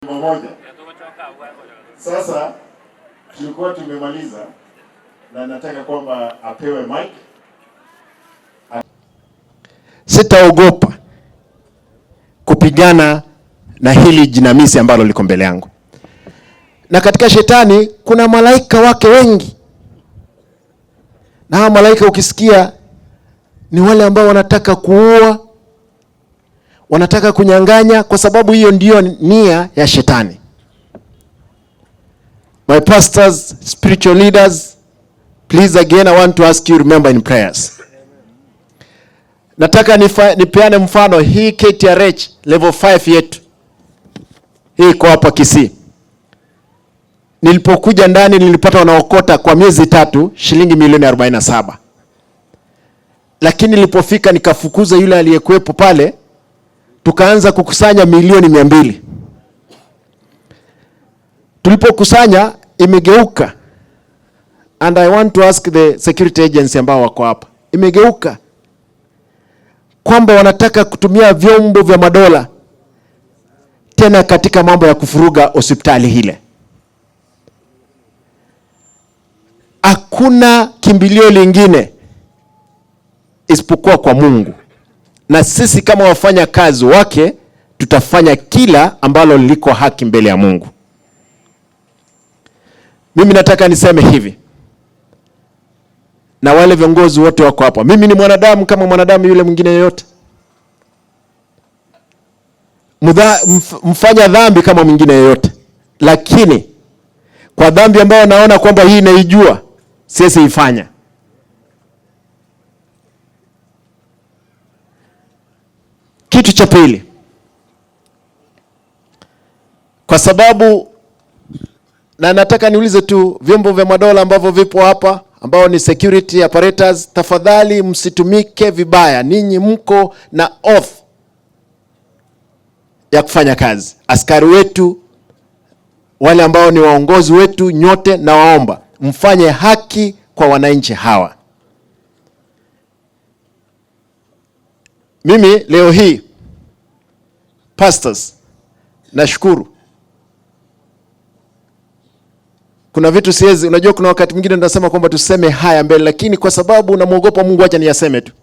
pamoja? Sasa tulikuwa tumemaliza na nataka kwamba apewe mic. Sitaogopa kupigana na hili jinamisi ambalo liko mbele yangu. Na katika shetani kuna malaika wake wengi. Na hao malaika ukisikia ni wale ambao wanataka kuua, wanataka kunyang'anya, kwa sababu hiyo ndiyo nia ya shetani. My pastors, spiritual leaders, please again I want to ask you remember in prayers. Nataka nipeane mfano hii KTRH level 5 yetu. Hii kwa hapa Kisii. Nilipokuja ndani nilipata wanaokota kwa miezi 3 shilingi milioni 47. Lakini nilipofika nikafukuza yule aliyekuepo pale, tukaanza kukusanya milioni 200. Tulipokusanya imegeuka, and I want to ask the security agency ambao wako hapa, imegeuka kwamba wanataka kutumia vyombo vya madola tena katika mambo ya kufuruga hospitali hile. Hakuna kimbilio lingine isipokuwa kwa Mungu, na sisi kama wafanya kazi wake tutafanya kila ambalo liko haki mbele ya Mungu. Mimi nataka niseme hivi, na wale viongozi wote wako hapa, mimi ni mwanadamu kama mwanadamu yule mwingine yote. Mfanya dhambi kama mwingine yote, lakini kwa dhambi ambayo naona kwamba hii naijua, siwezi ifanya. Kitu cha pili, kwa sababu na nataka niulize tu vyombo vya madola ambavyo vipo hapa, ambao ni security apparatus, tafadhali msitumike vibaya. Ninyi mko na oath ya kufanya kazi. Askari wetu, wale ambao ni waongozi wetu, nyote na waomba mfanye haki kwa wananchi hawa. Mimi leo hii pastors nashukuru. Kuna vitu siwezi, unajua kuna wakati mwingine tunasema kwamba tuseme haya mbele, lakini kwa sababu namuogopa Mungu acha niyaseme tu.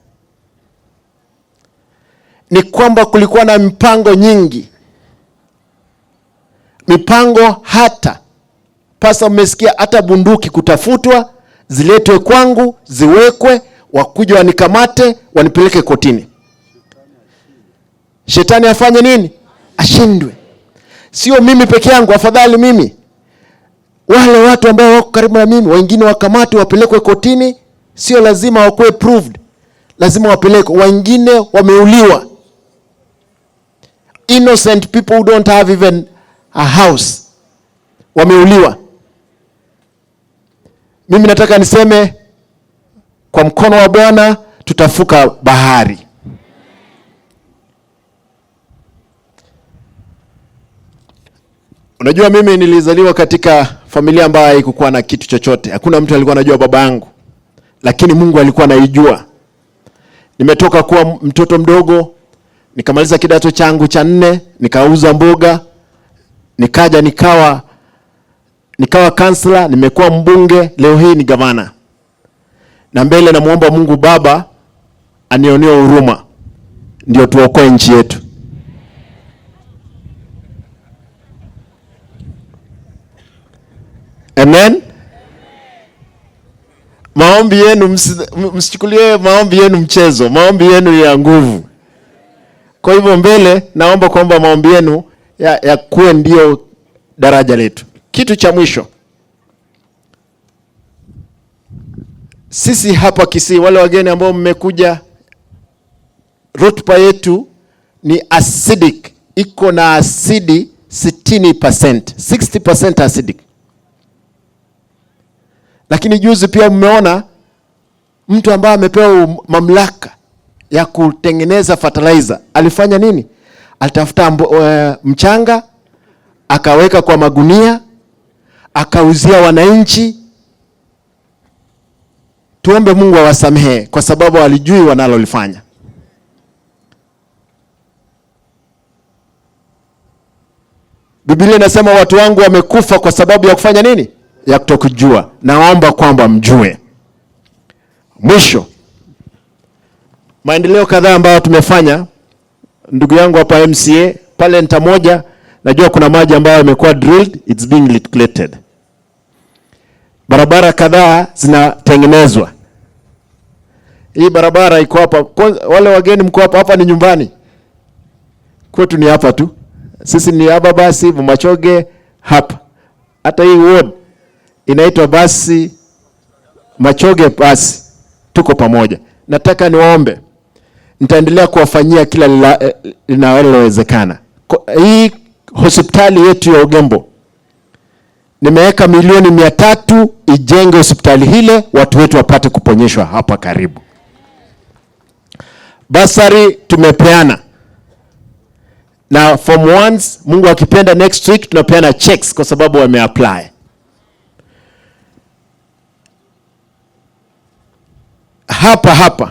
Ni kwamba kulikuwa na mipango nyingi. Mipango hata pasa mmesikia hata bunduki kutafutwa, ziletwe kwangu, ziwekwe, wakuje wanikamate, wanipeleke kotini. Shetani afanye nini? Ashindwe. Sio mimi peke yangu, afadhali mimi. Wale watu ambao wako karibu na mimi, wengine wakamatwe wapelekwe kotini, sio lazima wakuwe proved. Lazima wapelekwe, wengine wameuliwa. Innocent people who don't have even a house wameuliwa. Mimi nataka niseme kwa mkono wa Bwana tutafuka bahari. Unajua mimi nilizaliwa katika familia ambayo haikuwa na kitu chochote. Hakuna mtu alikuwa anajua baba yangu, lakini Mungu alikuwa anaijua. Nimetoka kuwa mtoto mdogo, nikamaliza kidato changu cha 4, nikauza mboga, nikaja nikawa kansela, nimekuwa mbunge, leo hii ni gavana. Na mbele namuomba Mungu Baba anionee huruma ndio tuokoe nchi yetu. Amen. Maombi yenu msichukulie maombi yenu mchezo. Maombi yenu ya nguvu. Kwa hivyo mbele naomba kwamba maombi yenu ya kuwe ndio daraja letu. Kitu cha mwisho, sisi hapa Kisii, wale wageni ambao mmekuja, rutuba yetu ni acidic. Iko na asidi 60%, 60% acidic. Lakini juzi pia mmeona mtu ambaye amepewa mamlaka ya kutengeneza fertilizer. Alifanya nini? Alitafuta mchanga, akaweka kwa magunia, akauzia wananchi. Tuombe Mungu awasamehe kwa sababu walijui wanalolifanya. Biblia inasema watu wangu wamekufa kwa sababu ya kufanya nini? Ya kutokujua. Naomba kwamba mjue. Mwisho, maendeleo kadhaa ambayo tumefanya, ndugu yangu hapa MCA, pale nta moja, najua kuna maji ambayo yamekuwa drilled, it's being liquidated. Barabara kadhaa zinatengenezwa. Hii barabara iko hapa, wale wageni mko hapa, hapa ni nyumbani. Kwetu ni hapa tu. Sisi ni hapa basi, Machoge hapa. Hata hii ward inaitwa basi Machoge basi. Tuko pamoja. Nataka niwaombe, nitaendelea kuwafanyia kila linalowezekana. Hii hospitali yetu ya Ugembo, nimeweka milioni 300 ijenge hospitali hile, watu wetu wapate kuponyeshwa hapa karibu. Basari tumepeana. Na form 1s, Mungu akipenda next week tunapeana checks kwa sababu wameapply. Hapa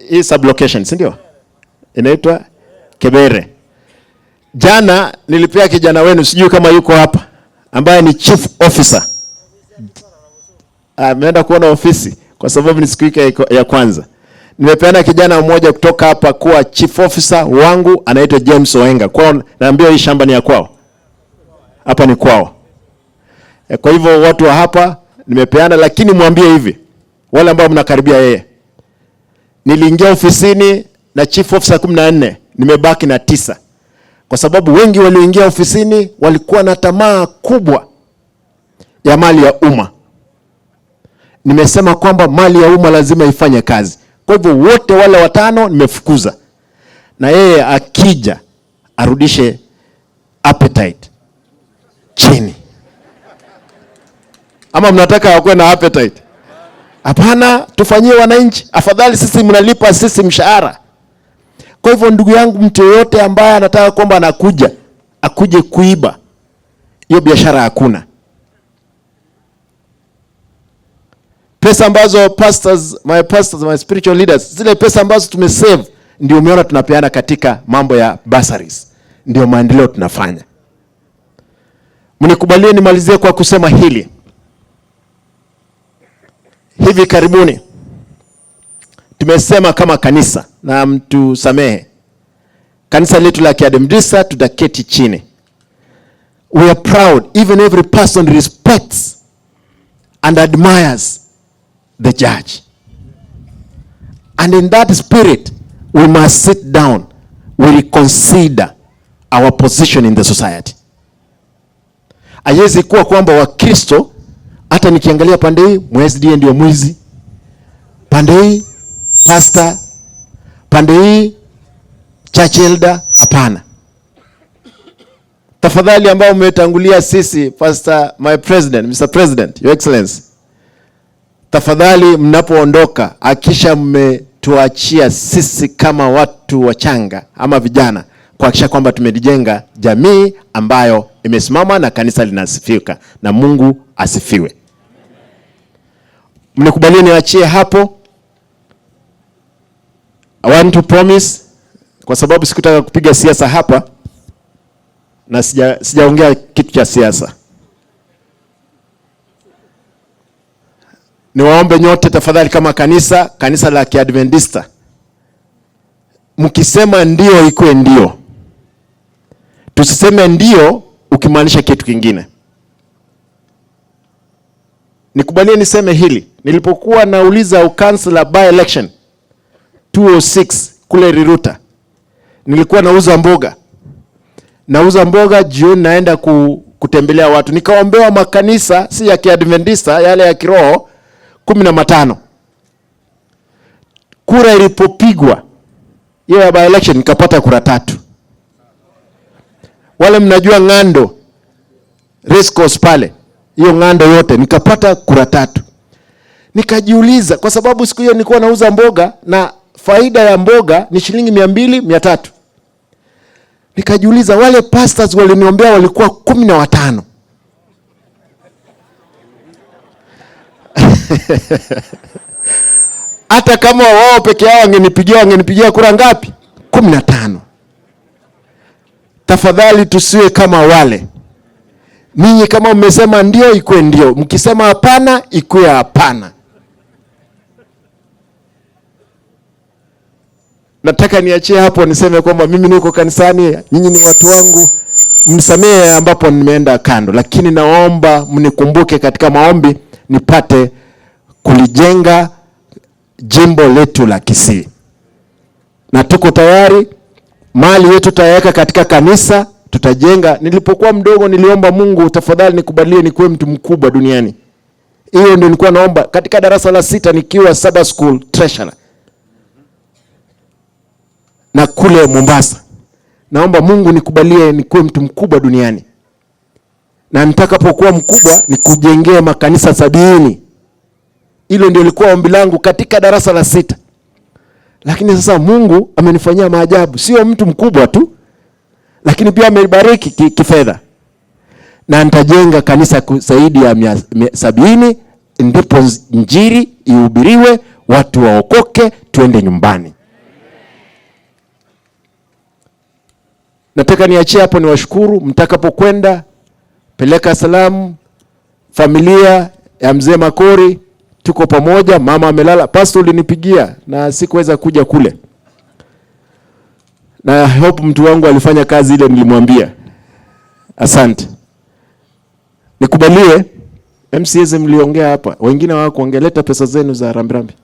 hii sublocation, si ndio? Inaitwa Kebere. Jana nilipea kijana wenu, sijui kama yuko hapa, ambaye ni chief officer. Ameenda kuona ofisi kwa sababu ni siku ya kwanza. Nimepeana kijana mmoja kutoka hapa kuwa chief officer wangu, anaitwa James Oenga. Kwao naambia hii shamba ni ya kwao. Hapa ni kwao. Kwa hivyo watu wa hapa nimepeana, lakini mwambie hivi, wale ambao mnakaribia yeye. Niliingia ofisini na chief officer 14, nimebaki na 9. Kwa sababu wengi walioingia ofisini walikuwa na tamaa kubwa ya mali ya umma. Nimesema kwamba mali ya umma lazima ifanye kazi. Kwa hivyo wote wale 5 nimefukuza. Na yeye akija arudishe appetite chini. Ama mnataka wakuwe na appetite? Hapana, tufanyie wananchi. Afadhali sisi mnalipa sisi mshahara. Kwa hivyo ndugu yangu, mtu yote ambaye anataka kwamba anakuja akuje kuiba, hiyo biashara hakuna. Pesa ambazo pastors, my spiritual leaders, zile pesa ambazo tumesave, ndio umeona tunapeana katika mambo ya bursaries. Ndio maendeleo tunafanya. Mnikubalie nimalizie kwa kusema hili. Hivi karibuni tumesema kama kanisa, na mtu samehe, kanisa letu la Kiadventista tutaketi chini. We are proud, even every person respects and admires the judge. And in that spirit, we must sit down, we reconsider our position in the society. Haiwezi kuwa kwamba Wakristo, hata nikiangalia pande hii, MSDA ndio mwizi, pande hii pastor, pande hii church elder. Hapana. Tafadhali ambao umetangulia sisi, pastor, my president, Mr. President, your excellency, tafadhali mnapoondoka, akisha mmetuachia sisi kama watu wachanga ama vijana, kuhakikisha kwamba tumejenga jamii ambayo imesimama na kanisa linasifika, na Mungu asifiwe. Mnikubalie niachie hapo. I want to promise, kwa sababu sikutaka kupiga siasa hapa na sijaongea kitu cha siasa. Niwaombe nyote tafadhali, kama kanisa la Kiadventista, mkisema ndio ikuwe ndio. Tusiseme ndio ukimaanisha kitu kingine. Nikubalie niseme hili. Nilipokuwa nauliza ukansela by election 206 kule Riruta, nilikuwa nauza mboga jioni, naenda kutembelea watu. Nikaombewa makanisa si ya Kiadventista, yale ya kiroho 15. Kura ilipopigwa hiyo ya by election, nikapata kura 3. Wale mnajua Ng'ando race course pale, hiyo Ng'ando yote nikapata kura 3. Nikajiuliza, kwa sababu siku hiyo nilikuwa nauza mboga na faida ya mboga ni shilingi 200, 300. Nikajiuliza, wale pastors waliniombea walikuwa 15. Hata kama wao peke yao wangenipigia kura ngapi? 15. tafadhali tusiwe kama wale. Ninyi kama mmesema ndio, ikuwe ndio. Mkisema hapana, ikuwe hapana. Nataka niachie hapo niseme kwamba mimi niko kanisani, nyinyi ni watu wangu. Mnisamehe ambapo nimeenda kando, lakini naomba mnikumbuke katika maombi nipate kulijenga jimbo letu la Kisii. Na tuko tayari, mali yetu tutaweka katika kanisa, tutajenga. Nilipokuwa mdogo niliomba Mungu, tafadhali nikubalie nikuwe mtu mkubwa duniani. Hiyo ndio nilikuwa naomba katika darasa la 6 nikiwa Sabbath School treasurer. Na kule Mombasa, naomba Mungu nikubalie nikuwe mtu mkubwa duniani. Na nitakapokuwa mkubwa nikujengee makanisa 70. Hilo ndio lilikuwa ombi langu katika darasa la 6. Lakini sasa Mungu amenifanyia maajabu. Sio mtu mkubwa tu, lakini pia amenibariki kifedha. Na nitajenga kanisa zaidi ya 70, ndipo injili ihubiriwe, watu waokoke, tuende nyumbani. Nataka niachie hapo, niwashukuru. Mtakapokwenda peleka salamu familia ya mzee Makori, tuko pamoja. Mama amelala, pastor ulinipigia na sikuweza kuja kule. Na hope mtu wangu alifanya kazi ile nilimwambia. Asante. Nikubalie MCAs mliongea hapa, wengine wako wangeleta pesa zenu za rambirambi.